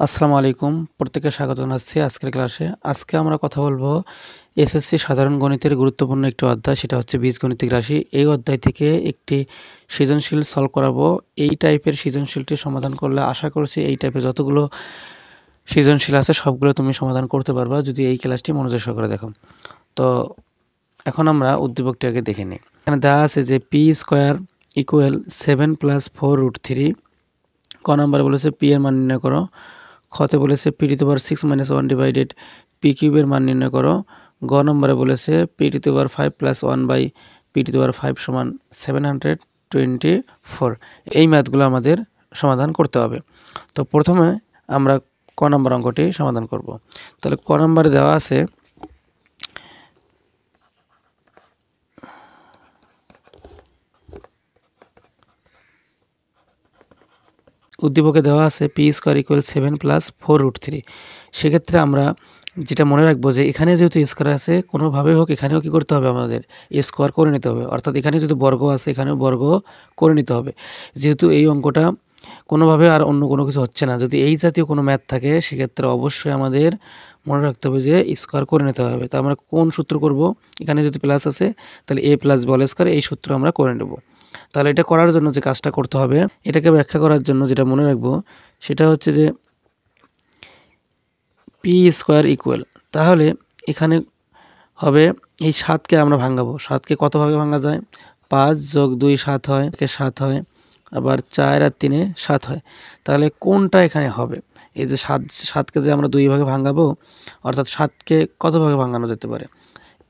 আসসালামু আলাইকুম, প্রত্যেককে স্বাগত জানাচ্ছি আজকের ক্লাসে। আজকে আমরা কথা বলবো এসএসসি সাধারণ গণিতের গুরুত্বপূর্ণ একটি অধ্যায়, সেটা হচ্ছে বীজগণিতিক রাশি। এই অধ্যায় থেকে একটি সৃজনশীল সলভ করাবো। এই টাইপের সৃজনশীলটি সমাধান করলে আশা করছি এই টাইপের যতগুলো সৃজনশীল আছে সবগুলো তুমি সমাধান করতে পারবা যদি এই ক্লাসটি মনোযোগ সহকারে দেখো। তো এখন আমরা উদ্দীপকটি আগে দেখে নিই। এখানে দেওয়া আছে যে পি স্কোয়ার ইকুয়াল 7 + 4√3। ক নাম্বারে বলেছে পি এর মান নির্ণয় করো। খতে বলেছে p⁻6 - 1 ডিভাইডেড পি কিউবের মান নির্ণয় করো। গ নম্বরে বলেছে p⁵ + 1/p⁵ সমান 724। এই ম্যাথগুলো আমাদের সমাধান করতে হবে। তো প্রথমে আমরা ক নম্বর অঙ্কটি সমাধান করব। তাহলে ক নম্বরে দেওয়া আছে উদ্দীপকে দেওয়া আছে পি স্কোয়ার ইকুয়াল 7 + 4√3। সেক্ষেত্রে আমরা যেটা মনে রাখবো যে এখানে যেহেতু স্কোয়ার আছে, কোনোভাবে হোক এখানেও কী করতে হবে, আমাদের স্কোয়ার করে নিতে হবে। অর্থাৎ এখানে যদি বর্গ আছে এখানেও বর্গ করে নিতে হবে। যেহেতু এই অঙ্কটা কোনোভাবে আর অন্য কোনো কিছু হচ্ছে না, যদি এই জাতীয় কোনো ম্যাথ থাকে সেক্ষেত্রে অবশ্যই আমাদের মনে রাখতে হবে যে স্কোয়ার করে নিতে হবে। তা আমরা কোন সূত্র করব? এখানে যদি প্লাস আছে তাহলে a + b² এই সূত্র আমরা করে নেব। তাহলে এটা করার জন্য যে কাজটা করতে হবে, এটাকে ব্যাখ্যা করার জন্য যেটা মনে রাখবো সেটা হচ্ছে যে পি স্কোয়ার ইকুয়াল, তাহলে এখানে হবে এই 7কে আমরা ভাঙাবো। 7কে কতভাবে ভাঙা যায়? 5 + 2 7 হয়, 7 হয়, আবার 4 আর 3 7 হয়। তাহলে কোনটা এখানে হবে? এই যে 7কে যে আমরা 2 ভাগে ভাঙাবো, অর্থাৎ 7কে কত ভাগে ভাঙানো যেতে পারে?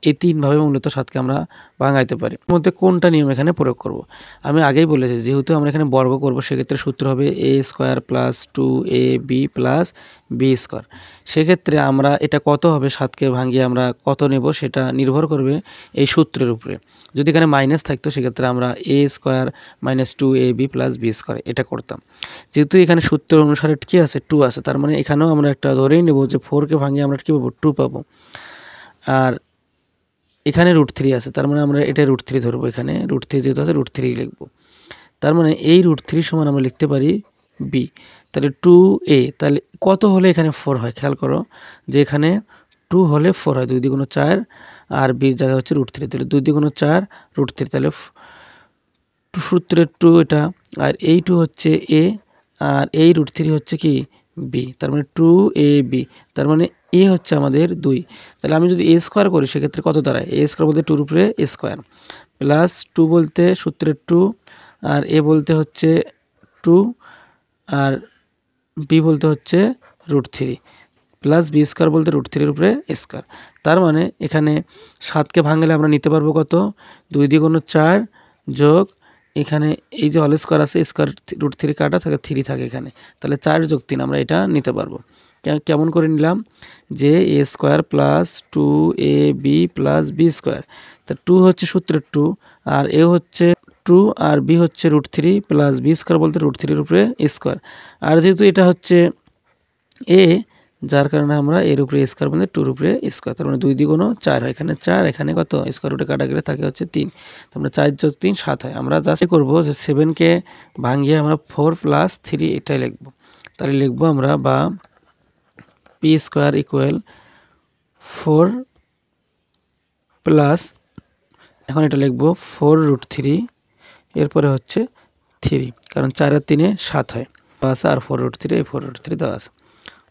এই 3 ভাবে মূলত 7কে আমরা ভাঙাইতে পারি। এর মধ্যে কোনটা নিয়ম এখানে প্রয়োগ করব? আমি আগেই বলেছি যেহেতু আমরা এখানে বর্গ করব সেক্ষেত্রে সূত্র হবে a² + 2ab + b²। সেক্ষেত্রে আমরা এটা কত হবে 7কে ভাঙিয়ে আমরা কত নেব সেটা নির্ভর করবে এই সূত্রের উপরে। যদি এখানে মাইনাস থাকতো সেক্ষেত্রে আমরা a² - 2ab + b² এটা করতাম। যেহেতু এখানে সূত্র অনুসারে কি আছে? 2 আছে, তার মানে এখানেও আমরা একটা ধরেই নেব যে 4কে ভাঙিয়ে আমরা কী পাবো? 2 পাবো। আর এখানে √3 আছে, তার মানে আমরা এটা √3 ধরবো। এখানে √3 যেহেতু আছে √3 লিখব। তার মানে এই √3 সমান আমরা লিখতে পারি b। তাহলে 2a, তাহলে কত হলে এখানে 4 হয়? খেয়াল করো যে এখানে 2 হলে 4 হয়, 2 × 4 আর b এর জায়গায় হচ্ছে √3, তাহলে 2 × 4 √3, তাহলে সূত্রের 2 এটা, আর এই 2 হচ্ছে a আর এই √3 হচ্ছে কি b, তার মানে 2ab, তার মানে a হচ্ছে আমাদের 2। তাহলে আমি যদি a² করি সেক্ষেত্রে কত দাঁড়ায়? a² বলতে 2 উপরে স্কোয়ার, প্লাস 2 বলতে সূত্রের 2, আর a বলতে হচ্ছে 2, আর b বলতে হচ্ছে √3, প্লাস b² বলতে √3 উপরে স্কোয়ার। তার মানে এখানে 7কে ভাঙলে আমরা নিতে পারবো কত? 2 × 4 যোগ এখানে এই যে হোল স্কোয়ার আছে, স্কোয়ার √3 কাটা থাকে, 3 থাকে এখানে, তাহলে 4 + 3 আমরা এটা নিতে পারবো। কেমন করে নিলাম? যে a² + 2ab + b², তা 2 হচ্ছে সূত্রের 2, আর a হচ্ছে 2 আর b হচ্ছে √3 প্লাস b² বলতে √3 উপরে স্কোয়ার। আর যেহেতু এটা হচ্ছে a, যার কারণে আমরা এর উপরে স্কোয়ার বলতে 2 উপরে স্কোয়ার, তার মানে 2 × 4 হয়, এখানে 4, এখানে কত? স্কোয়ার রুটে কাটা গেলে থাকে হচ্ছে 3, তারপরে 4 + 3 7 হয়। আমরা জাস্ট করবো যে 7কে ভাঙিয়ে আমরা 4 + 3 এটাই লিখবো। তাহলে লিখবো আমরা বা পি স্কোয়ার ইকুয়াল 4 প্লাস, এখন এটা লিখবো 4√3, এরপরে হচ্ছে 3, কারণ 4 আর 3 7 হয় আছে, আর 4√3 এই 4√3 দেওয়া আছে।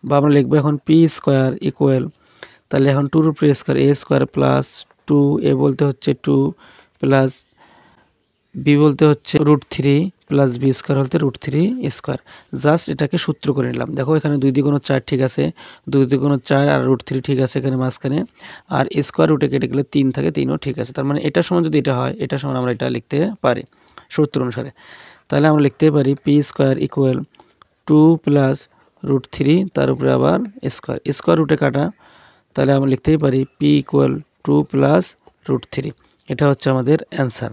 বা আমরা লিখবো এখন পি স্কোয়ার ইকুয়াল, তাহলে এখন 2 উপরে স্কোয়ার a² প্লাস 2a বলতে হচ্ছে 2 প্লাস b বলতে হচ্ছে √3 প্লাস b² বলতে √3²। জাস্ট এটাকে সূত্র করে নিলাম। দেখো এখানে 2 × 4 ঠিক আছে, 2 × 4 আর √3 ঠিক আছে এখানে মাঝখানে, আর স্কোয়ার রুটে কেটে গেলে 3 থাকে, 3ও ঠিক আছে। তার মানে এটার সমান যদি এটা হয়, এটার সমান আমরা এটা লিখতে পারি সূত্র অনুসারে। তাহলে আমরা লিখতে পারি পি স্কোয়ার ইকুয়াল 2 প্লাস √3 তার উপরে আবার স্কোয়ার রুটে কাটা, তাহলে আমরা লিখতেই পারি পি ইকুয়াল 2 প্লাস √3। এটা হচ্ছে আমাদের অ্যান্সার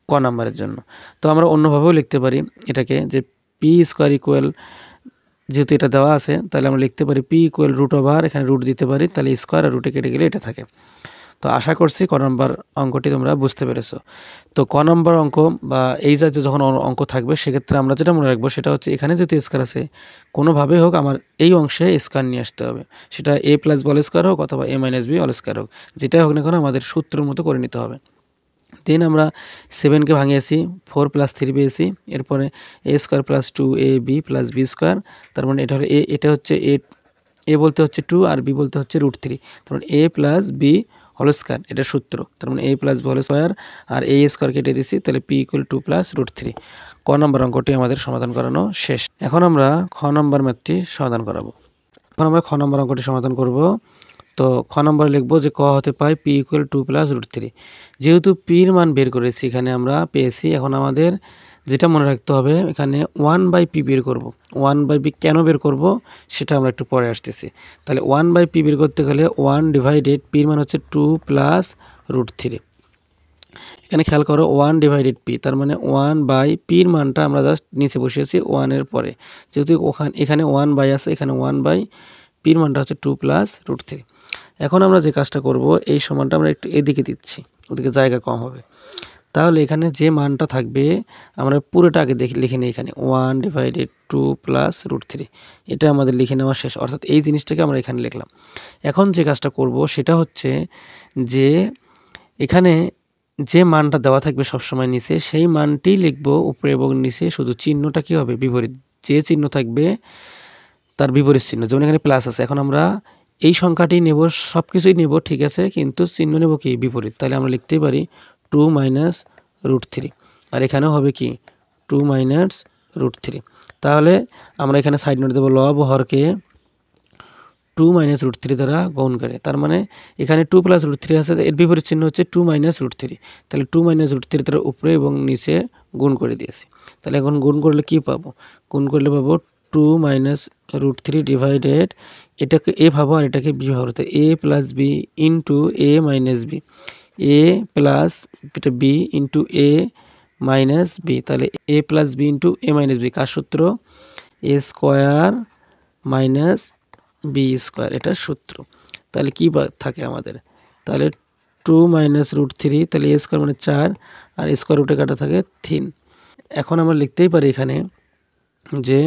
ক নাম্বারের জন্য। তো আমরা অন্যভাবেও লিখতে পারি এটাকে, যে পি স্কোয়ার ইকুয়াল, যেহেতু এটা দেওয়া আছে তাহলে আমরা লিখতে পারি পি ইকুয়াল √, এখানে রুট দিতে পারি, তাহলে স্কোয়ার আর রুটে কেটে গেলে এটা থাকে। তো আশা করছি ক নম্বর অঙ্কটি তোমরা বুঝতে পেরেছো। তো ক নম্বর অঙ্ক বা এই জাতীয় যখন অঙ্ক থাকবে সেক্ষেত্রে আমরা যেটা মনে রাখবো সেটা হচ্ছে এখানে যেহেতু স্কোয়ার আছে কোনোভাবেই হোক আমার এই অংশে স্কোয়ার নিয়ে আসতে হবে, সেটা a plus B whole square হোক অথবা a minus B whole square হোক, যেটাই হোক না কেন আমাদের সূত্রের মতো করে নিতে হবে। দেন আমরা 7কে ভাঙিয়েছি 4 প্লাস 3 পেয়েছি, এরপরে a square plus 2ab plus B square, তার মানে এটা হলো এটা হচ্ছে এ বলতে হচ্ছে 2 আর বি বলতে হচ্ছে √3, তার মানে a plus B whole square এটা সূত্র, তার মানে a plus B whole square আর a স্কোয়ার কেটে দিছি, তাহলে p ইকুয়াল 2 প্লাস √3। ক নম্বর অঙ্কটি আমাদের সমাধান করানো শেষ। এখন আমরা খ নম্বর ম্যাথটি সমাধান করাবো। এখন আমরা খ নম্বর অঙ্কটি সমাধান করব। তো খ নম্বরে লিখবো যে ক হতে পাই p ইকুয়াল 2 প্লাস √3। যেহেতু পির মান বের করেছি এখানে আমরা পেয়েছি, এখন আমাদের যেটা মনে রাখতে হবে এখানে 1/p বের করব। 1/p কেন বের করব সেটা আমরা একটু পরে আসতেছি। তাহলে 1/p বের করতে গেলে 1 ডিভাইডেড পির মান হচ্ছে 2 প্লাস √3। এখানে খেয়াল করো 1 ডিভাইডেড পি, তার মানে 1/পির মানটা আমরা জাস্ট নিচে বসিয়েছি 1-এর পরে, যেহেতু এখানে 1/, আছে এখানে 1/, পির মানটা হচ্ছে 2 প্লাস √3। এখন আমরা যে কাজটা করব এই সমানটা আমরা একটু এদিকে দিচ্ছি, ওদিকে জায়গা কম হবে। তাহলে এখানে যে মানটা থাকবে আমরা পুরোটা আগে লিখে নিই, এখানে 1 ডিভাইডেড 2 প্লাস √3 এটা আমাদের লিখে নেওয়া শেষ, অর্থাৎ এই জিনিসটাকে আমরা এখানে লিখলাম। এখন যে কাজটা করব সেটা হচ্ছে যে এখানে যে মানটা দেওয়া থাকবে সবসময় নিচে সেই মানটি লিখব উপরে এবং নিচে, শুধু চিহ্নটা কী হবে বিপরীত, যে চিহ্ন থাকবে তার বিপরীত চিহ্ন, যেমন এখানে প্লাস আছে এখন আমরা এই সংখ্যাটি নেব, সব কিছুই নেব ঠিক আছে, কিন্তু চিহ্ন নেব কি বিপরীত, তাহলে আমরা লিখতেই পারি 2 মাইনাস √3, আর এখানেও হবে কি 2 মাইনাস √3। তাহলে আমরা এখানে সাইড নোট দেবো লব হরকে 2 মাইনাস √3 দ্বারা গুণ করে, তার মানে এখানে 2 প্লাস √3 আছে, এর বিপরীত চিহ্ন হচ্ছে 2 মাইনাস √3, তাহলে 2 মাইনাস √3 দ্বারা উপরে এবং নিচে গুণ করে দিয়েছি। তাহলে এখন গুণ করলে কি পাবো, গুণ করলে পাবো 2 মাইনাস √3 ডিভাইডেড, এটাকে এ ভাবো আর এটাকে বি ভাবো, তো a plus B into a minus B, A plus এটা B into A minus B, তাহলে a plus B into A minus B কার সূত্র, a square minus B square এটার সূত্র। তাহলে কি থাকে আমাদের, তাহলে 2 মাইনাস √3, তাহলে a স্কোয়ার মানে 4 আর স্কোয়ার রুটে কাটা থাকে 3। এখন আমরা লিখতেই পারি এখানে যে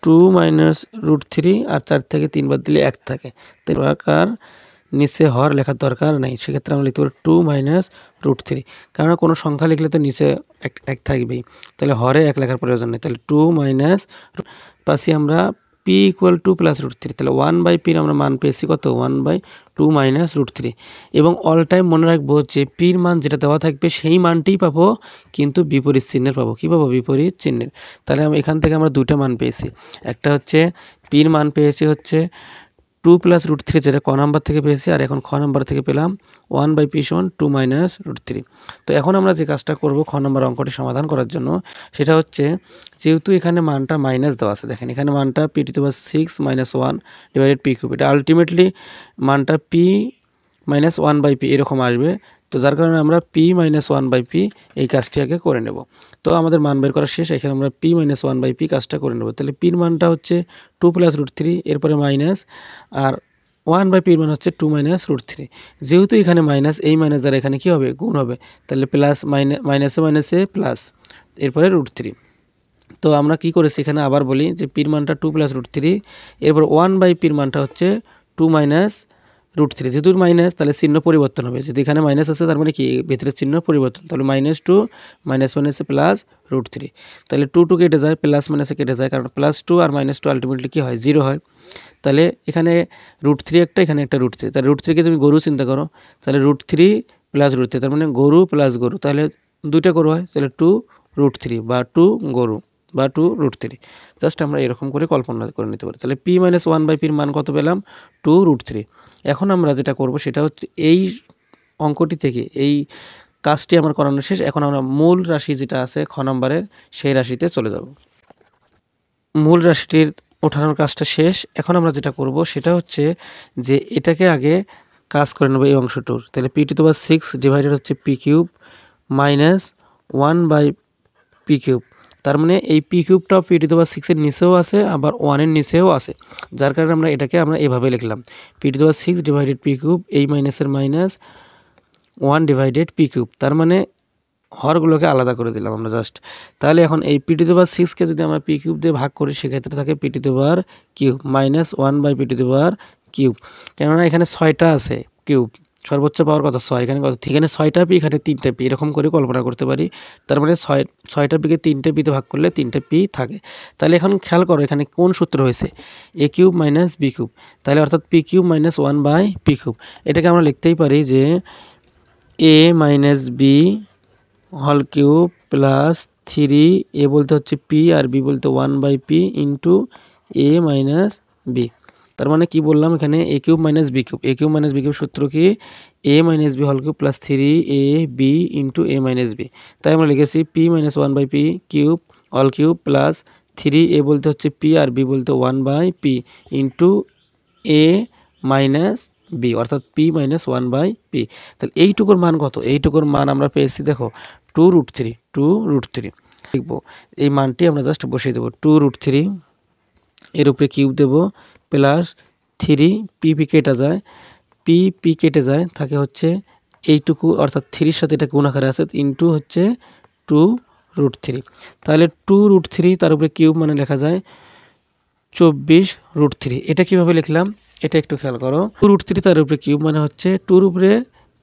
2 মাইনাস √3 আর 4 থেকে 3 বাদ দিলে 1 থাকে, তাই আকার নিচে হর লেখার দরকার নেই, সেক্ষেত্রে আমরা লিখতে পারি 2 মাইনাস √3, কারণ কোনো সংখ্যা লিখলে তো নিচে 1 থাকবেই, তাহলে হরে 1 লেখার প্রয়োজন নেই, তাহলে 2 মাইনাস পাশে আমরা p ইকুয়াল 2 প্লাস √3, তাহলে 1/p আমরা মান পেয়েছি কত 1/2 মাইনাস √3। এবং অল টাইম মনে রাখবো যে পির মান যেটা দেওয়া থাকবে সেই মানটিই পাবো, কিন্তু বিপরীত চিহ্নের পাবো, কী পাবো বিপরীত চিহ্নের। তাহলে এখান থেকে আমরা দুইটা মান পেয়েছি, একটা হচ্ছে পির মান পেয়েছি হচ্ছে 2 প্লাস √3 যেটা ক নাম্বার থেকে পেয়েছি, আর এখন খ নাম্বার থেকে পেলাম 1/p সমান 2 মাইনাস √3। তো এখন আমরা যে কাজটা করব খ নাম্বার অঙ্কটি সমাধান করার জন্য সেটা হচ্ছে, যেহেতু এখানে মানটা মাইনাস দেওয়া আছে, দেখেন এখানে মানটা p two the power 6 minus 1 divided p cube, এটা আলটিমেটলি মানটা p মাইনাস 1/p এরকম আসবে, তো যার কারণে আমরা p মাইনাস 1/p এই কাজটি আগে করে নেব। তো আমাদের মান বের করা শেষ, এখানে আমরা p মাইনাস 1/p কাজটা করে নেব। তাহলে পির মানটা হচ্ছে 2 প্লাস √3, এরপরে মাইনাস, আর 1/p এর মান হচ্ছে 2 মাইনাস √3। যেহেতু এখানে মাইনাস, এই মাইনাস দ্বারা এখানে কি হবে গুণ হবে, তাহলে প্লাস মাইনাসে মাইনাসে প্লাস, এরপরে √3। তো আমরা কি করেছি এখানে আবার বলি যে পির মানটা 2 প্লাস √3, এরপর 1/p এর মানটা হচ্ছে 2 মাইনাস √3, যেহেতু মাইনাস তাহলে চিহ্ন পরিবর্তন হবে, যদি এখানে মাইনাস আছে তার মানে কি ভেতরের চিহ্ন পরিবর্তন, তাহলে -2 মাইনাস মাইনাসে প্লাস √3, তাহলে 2 কেটে যায়, প্লাস মাইনাসে কেটে যায়, কারণ +2 আর -2 আলটিমেটলি কি হয় 0 হয়। তাহলে এখানে √3 একটা, এখানে একটা √3, তাহলে √3কে তুমি গরু চিন্তা করো, তাহলে √3 প্লাস √3 তার মানে গরু প্লাস গরু, তাহলে দুইটা গরু হয়, তাহলে 2√3 বা 2 গরু বা 2√3, জাস্ট আমরা এরকম করে কল্পনা করে নিতে পারি। তাহলে p মাইনাস 1/p এর মান কত পেলাম 2√3। এখন আমরা যেটা করব সেটা হচ্ছে এই অঙ্কটি থেকে এই কাজটি আমার করানো শেষ, এখন আমরা মূল রাশি যেটা আছে খ নম্বরের সেই রাশিতে চলে যাব। মূল রাশিটির ওঠানোর কাজটা শেষ, এখন আমরা যেটা করব সেটা হচ্ছে যে এটাকে আগে কাজ করে নেব এই অংশটুর, তাহলে p two the power 6 divided হচ্ছে p cube minus 1/p cube, তার মানে এই পি কিউবটা পি টু দি পাওয়ার 6 এর নিচেও আছে, আবার 1 এর নিচেও আছে, যার কারণে আমরা এটাকে এভাবে লিখলাম P to the power 6 divided P cube, এই মাইনাসের মাইনাস 1 ডিভাইডেড পি কিউব। তার মানে হরগুলোকে আলাদা করে দিলাম আমরা জাস্ট। তাহলে এখন এই পি টু দি পাওয়ার 6কে যদি আমরা পি কিউব দিয়ে ভাগ করি, সেক্ষেত্রে থাকে P to the power cube minus 1 by P to the power cube. কেননা এখানে 6টা আছে কিউব, সর্বোচ্চ পাওয়ার কত 6, এখানে কত, এখানে 6টা পি, এখানে 3টা পি, এরকম করে কল্পনা করতে পারি। তার মানে 6টা পিকে 3টে পিতে ভাগ করলে 3টে পি থাকে। তাহলে এখন খেয়াল করো এখানে কোন সূত্র হয়েছে, A cube minus B cube, তাহলে অর্থাৎ P cube minus 1 by P cube. এটাকে আমরা লিখতেই পারি যে A minus B whole cube plus 3, A বলতে হচ্ছে পি আর বি বলতে 1 by P into A minus B. তার মানে কি বললাম এখানে A cube minus B cube, A cube minus B cube সূত্র কি A minus B whole cube plus 3 A B into A minus B. তাই আমরা লিখেছি P minus 1 by P cube all cube plus 3, A বলতে হচ্ছে P আর B বলতে 1 by P into A minus B, অর্থাৎ পি মাইনাস 1 বাই পি। তাহলে এইটুকুর মান কত, এইটুকুর মান আমরা পেয়েছি দেখো 2√3, 2√3 লিখবো। এই মানটি আমরা জাস্ট বসিয়ে দেবো 2√3, এর উপরে কিউব দেবো প্লাস 3, পি পি কেটে যায়, পি পি কেটে যায়, থাকে হচ্ছে এইটুকু, অর্থাৎ 3-র সাথে এটা গুণ আকারে আছে, ইন্টু হচ্ছে 2√3। তাহলে 2√3 তার উপরে কিউব মানে লেখা যায় 24√3। এটা কিভাবে লিখলাম এটা একটু খেয়াল করো, 2√3 তার উপরে কিউব মানে হচ্ছে 2-র উপরে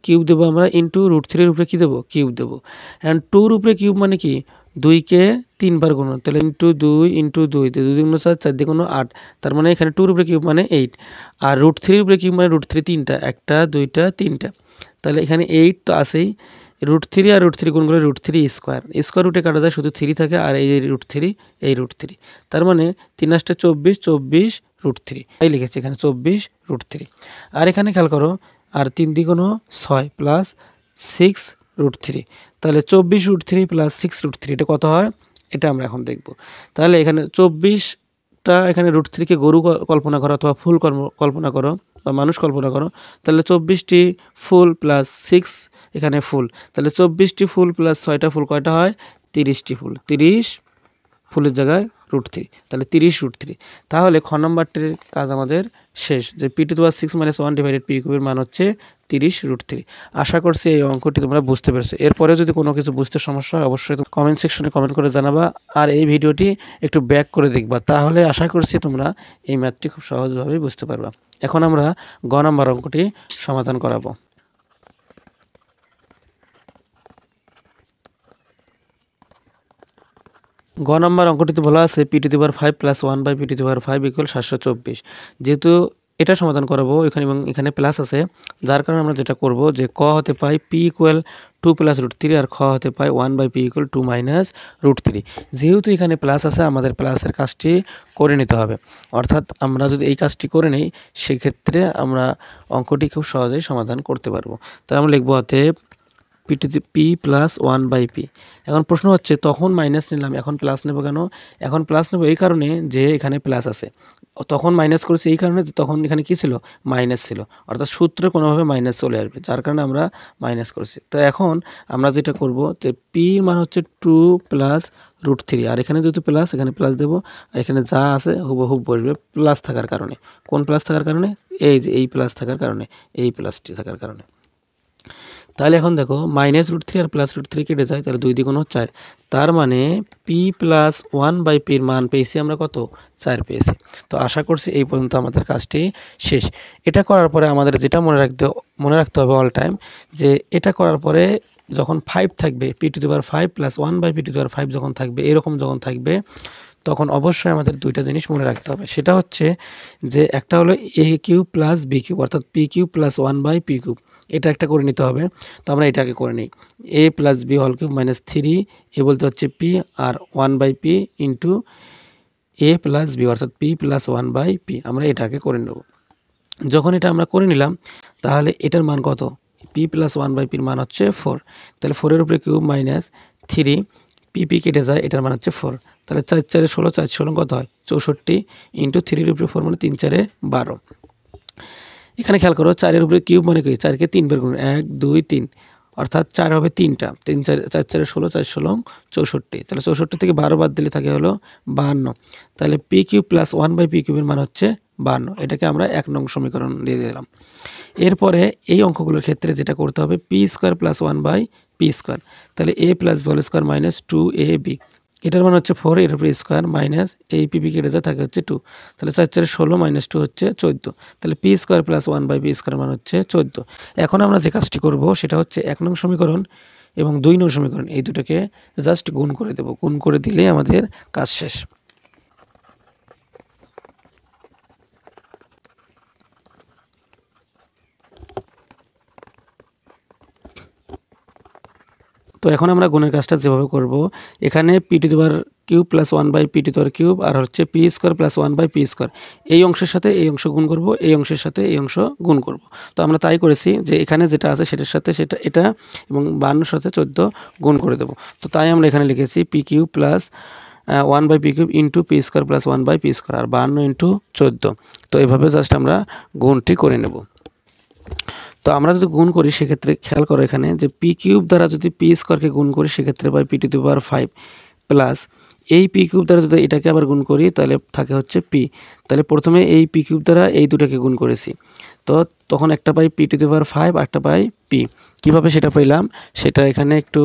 কিউব দেবো আমরা ইন্টু √3-এর উপরে কী দেবো কিউব দেবো। অ্যান্ড 2-র উপরে কিউব মানে কি 2কে 3 বার গুণ, তাহলে ইন্টু 2 ইন্টু 2, 2 2 গুণ 4, 4 দিয়ে গুণ 8, তার মানে এখানে 2-র উপরে কিউব মানে 8, আর √3-এর উপরে কিউব মানে √3 3টা, 1টা 2টা 3টা, তাহলে এখানে 8 তো আছেই, √3 আর √3 গুণ করে √3 স্কোয়ার, স্কোয়ার রুটে কাটা যায় শুধু 3 থাকে, আর এই √3 এই √3, তার মানে 3 8 24, 24√3, তাই লিখেছি এখানে 24√3। আর এখানে খেয়াল করো আর 3 দ্বিগুণ 6 প্লাস 6√3, তাহলে 24√3 প্লাস 6√3 এটা কত হয় এটা আমরা এখন দেখব। তাহলে এখানে 24টা, এখানে √3-কে গরু কল্পনা করো অথবা ফুল কল্পনা করো বা মানুষ কল্পনা করো, তাহলে 24টি ফুল প্লাস 6 এখানে ফুল, তাহলে 24টি ফুল প্লাস 6টা ফুল কয়টা হয় 30টি ফুল, 30 ফুলের জায়গায় √3, তাহলে 30√3। তাহলে খ নম্বরটির কাজ আমাদের শেষ, যে P to the power 6 minus 1 divided P কিউবের মান হচ্ছে 30√3। আশা করছি এই অঙ্কটি তোমরা বুঝতে পেরেছো। এরপরে যদি কোনো কিছু বুঝতে সমস্যা হয় অবশ্যই কমেন্ট সেকশনে কমেন্ট করে জানাবা, আর এই ভিডিওটি একটু ব্যাক করে দেখবা, তাহলে আশা করছি তোমরা এই ম্যাথটি খুব সহজভাবেই বুঝতে পারবা। এখন আমরা গ নম্বর অঙ্কটি সমাধান করাবো। গ নম্বর অঙ্কটিতে বলা আছে P to the power 5 plus 1 by P to the power 5 equal 724। যেহেতু এটা সমাধান করাবো এখানে এবং এখানে প্লাস আছে, যার কারণে আমরা যেটা করব যে ক হতে পাই পি ইকুয়াল 2 প্লাস √3 আর খ হতে পাই 1 বাই পি ইকুয়াল 2 মাইনাস √3। যেহেতু এখানে প্লাস আছে আমাদের প্লাসের কাজটি করে নিতে হবে, অর্থাৎ আমরা যদি এই কাজটি করে নিই সেক্ষেত্রে আমরা অঙ্কটি খুব সহজেই সমাধান করতে পারবো। তাই আমরা লিখবো অতএব P to the P plus 1 by P. এখন প্রশ্ন হচ্ছে তখন মাইনাস নিলাম এখন প্লাস নেব কেন, এখন প্লাস নেব এই কারণে যে এখানে প্লাস আছে, তখন মাইনাস করেছি এই কারণে তখন এখানে কি ছিল মাইনাস ছিল, অর্থাৎ সূত্রে কোনোভাবে মাইনাস চলে আসবে, যার কারণে আমরা মাইনাস করেছি। তো এখন আমরা যেটা করব যে পির মান হচ্ছে 2 প্লাস √3, আর এখানে যেহেতু প্লাস এখানে প্লাস দেবো, আর এখানে যা আছে হুবহুব বসবে প্লাস থাকার কারণে। কোন প্লাস থাকার কারণে, এই যে এই প্লাস থাকার কারণে, এই প্লাসটি থাকার কারণে। তাহলে এখন দেখো মাইনাস √3 আর প্লাস √3 কেটে যায়, তাহলে 2 দ্বিগুণ 4, তার মানে পি প্লাস 1 বাই পির মান পেয়েছি আমরা কত 4 পেয়েছি। তো আশা করছি এই পর্যন্ত আমাদের কাজটি শেষ। এটা করার পরে আমাদের যেটা মনে রাখতে হবে অল টাইম, যে এটা করার পরে যখন 5 থাকবে P to the power 5 plus 1 by P to the power 5 যখন থাকবে, এরকম যখন থাকবে তখন অবশ্যই আমাদের দুইটা জিনিস মনে রাখতে হবে। সেটা হচ্ছে যে একটা হলো A cube plus B cube, অর্থাৎ P cube plus 1 by P cube, এটা একটা করে নিতে হবে। তো আমরা এটাকে করে নিই, A plus B whole cube minus 3, A বলতে হচ্ছে পি আর 1 by P into A plus B, অর্থাৎ পি প্লাস 1 বাই পি, আমরা এটাকে করে নেব। যখন এটা আমরা করে নিলাম তাহলে এটার মান কত, পি প্লাস 1 বাই পির মান হচ্ছে 4, তাহলে 4-এর উপরে কিউব মাইনাস 3, পি কেটে যায়, এটার মান হচ্ছে 4, তাহলে 4 4 16, 4 16 কত হয় 64 ইন্টু 3-এর উপরে 4 মানে 3 4 12। এখানে খেয়াল করো 4-এর উপরে কিউব মানে কি 4-কে 3 বার গুণ 1 2 3, অর্থাৎ 4 হবে 3টা, 3 4 4 4 16, 4 16 64, তাহলে 64 থেকে 12 বাদ দিলে থাকে হলো 52। তাহলে পি কিউব প্লাস 1/পি কিউবের মান হচ্ছে 52। এটাকে আমরা 1 নং সমীকরণ দিয়ে দিলাম। এরপরে এই অঙ্কগুলোর ক্ষেত্রে যেটা করতে হবে পি স্কোয়ার প্লাস 1/পি স্কোয়ার, তাহলে A plus B whole square minus 2ab, এটার মান হচ্ছে 4, এর উপর স্কোয়ার মাইনাস এই পিপি কেটে যায় থাকে হচ্ছে 2, তাহলে 4 4 16 মাইনাস 2 হচ্ছে 14, তাহলে পি স্কোয়ার প্লাস 1/পি স্কোয়ার মান হচ্ছে 14। এখন আমরা যে কাজটি করব সেটা হচ্ছে 1 নং সমীকরণ এবং 2 নং সমীকরণ এই দুটোকে জাস্ট গুণ করে দেব, গুণ করে দিলেই আমাদের কাজ শেষ। তো এখন আমরা গুণের কাজটা যেভাবে করব, এখানে P to the power cube plus 1/পি টু দি পাওয়ার কিউব আর হচ্ছে পি স্কোয়ার প্লাস 1/পি স্কোয়ার, এই অংশের সাথে এই অংশ গুণ করব, এই অংশের সাথে এই অংশ গুণ করব। তো আমরা তাই করেছি যে এখানে যেটা আছে সেটার সাথে সেটা এটা এবং 52 সাথে 14 গুণ করে দেব। তো তাই আমরা এখানে লিখেছি পি কিউব প্লাস 1/পি cube into P square plus 1/পি স্কোয়ার আর 52 ইন্টু 14। তো এভাবে জাস্ট আমরা গুণটি করে নেব। তো আমরা যদি গুণ করি সেক্ষেত্রে খেয়াল করো এখানে যে পি কিউব দ্বারা যদি পি স্কোয়ারকে গুণ করি সেক্ষেত্রে পাই P to the power 5 plus এই পি কিউব দ্বারা যদি এটাকে আবার গুণ করি তাহলে থাকে হচ্ছে পি। তাহলে প্রথমে এই পি কিউব দ্বারা এই দুটাকে গুণ করেছি, তো তখন একটা পাই পি টু দি পাওয়ার 5 আর একটা পাই পি। কীভাবে সেটা পেলাম সেটা এখানে একটু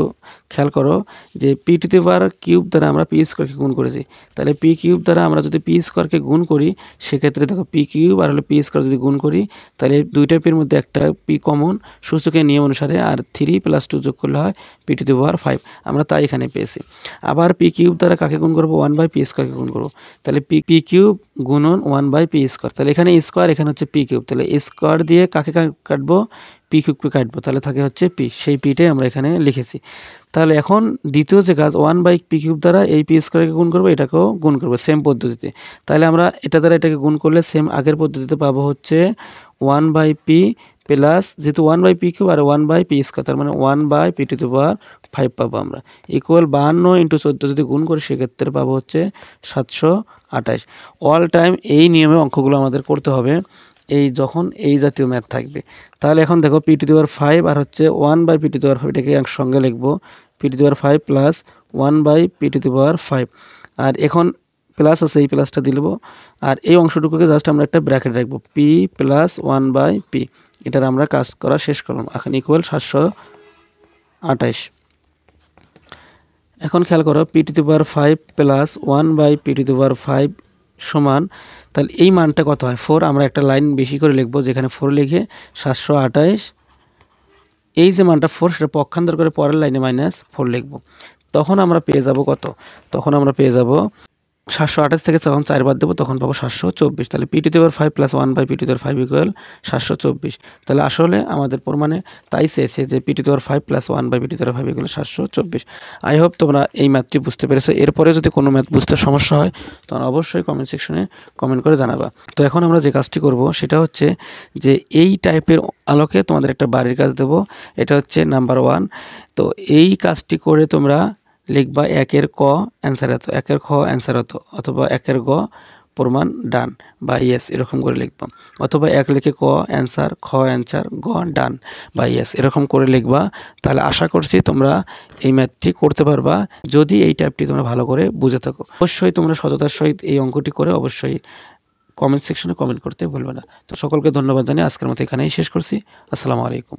খেয়াল করো যে P to the power cube দ্বারা আমরা পি স্কোয়ারকে গুণ করেছি, তাহলে পি কিউব দ্বারা আমরা যদি পি স্কোয়ারকে গুণ করি সেক্ষেত্রে দেখো পি কিউব আর হলো পি স্কোয়ার যদি গুণ করি তাহলে দুইটা পির মধ্যে একটা পি কমন সূচকের নিয়ম অনুসারে আর 3 + 2 যোগ করলে হয় পি টু দি পাওয়ার 5, আমরা তাই এখানে পেয়েছি। আবার পি কিউব দ্বারা কাকে গুণ করবো 1/পি স্কোয়ারকে গুণ করবো, তাহলে পি কিউব গুণন 1/পি স্কোয়ার, তাহলে এখানে স্কোয়ার এখানে হচ্ছে পি কিউব, তাহলে স্কোয়ার দিয়ে কাকে কাটবো পি কিউবকে কাটবো, তাহলে থাকে হচ্ছে পি, সেই পিটাই আমরা এখানে লিখেছি। তাহলে এখন দ্বিতীয় যে কাজ 1/পি কিউব দ্বারা এই পি স্কোয়ারকে গুণ করবো, এটাকেও গুণ করবো সেম পদ্ধতিতে। তাহলে আমরা এটা দ্বারা এটাকে গুণ করলে সেম আগের পদ্ধতিতে পাবো হচ্ছে 1/পি প্লাস যেহেতু 1/পি কিউব আর 1/পি স্কোয়ার, তার মানে 1/পি টু দি পাওয়ার 5 পাবো আমরা, ইকুয়াল 52 ইন্টু 14 যদি গুণ করি সেক্ষেত্রে পাবো হচ্ছে 728। অল টাইম এই নিয়মে অঙ্কগুলো আমাদের করতে হবে এই যখন এই জাতীয় ম্যাথ থাকবে। তাহলে এখন দেখো পি টু দি পাওয়ার 5 আর হচ্ছে 1/পি টু দি পাওয়ার 5, এটাকে একসঙ্গে লিখবো P to the power 5 plus 1/পি টু দি পাওয়ার 5, আর এখন প্লাস আছে এই প্লাসটা দিলবো আর এই অংশটুকুকে জাস্ট আমরা একটা ব্র্যাকেট রাখবো পি প্লাস 1/পি, এটার আমরা কাজ করা শেষ করলাম। এখন ইকুয়াল 728। এখন খেয়াল করো P to the power 5 plus 1/পি টু দি পাওয়ার 5 সমান, তাহলে এই মানটা কত হয় 4, আমরা একটা লাইন বেশি করে লিখবো যেখানে 4 লিখে 728, এই যে মানটা 4 সেটা পক্ষান্তর করে পরের লাইনে -4 লিখবো, তখন আমরা পেয়ে যাব কত, তখন আমরা পেয়ে যাব 728 থেকে যখন 4 বাদ দেবো তখন পাবো 724। তাহলে P to the power 5 plus 1/পি টু দি পাওয়ার 5 ইকুয়াল 724। তাহলে আসলে আমাদের প্রমাণে তাই চেয়েছে যে P to the power 5 plus 1/পি to the power 5 equal 724। I hope তোমরা এই ম্যাথটি বুঝতে পেরেছো। এরপরে যদি কোনো ম্যাথ বুঝতে সমস্যা হয় তখন অবশ্যই কমেন্ট সেকশনে কমেন্ট করে জানাবা। তো এখন আমরা যে কাজটি করব সেটা হচ্ছে যে এই টাইপের আলোকে তোমাদের একটা বাড়ির কাজ দেব, এটা হচ্ছে নাম্বার 1। তো এই কাজটি করে তোমরা লিখবা 1-এর ক অ্যান্সার এত, 1-এর খ অ্যান্সার হতো, অথবা 1-এর গ প্রমাণ ডান বা ইয়েস এরকম করে লিখবা, অথবা 1 লিখে ক অ্যান্সার, খ অ্যান্সার, গ ডান বা ইয়েস এরকম করে লিখবা। তাহলে আশা করছি তোমরা এই ম্যাথটি করতে পারবা যদি এই টাইপটি তোমরা ভালো করে বুঝে থাকো। অবশ্যই তোমরা সততার সহিত এই অঙ্কটি করে অবশ্যই কমেন্ট সেকশনে কমেন্ট করতে ভুলবে না। তো সকলকে ধন্যবাদ জানিয়ে আজকের মতো এখানেই শেষ করছি। আসসালামু আলাইকুম।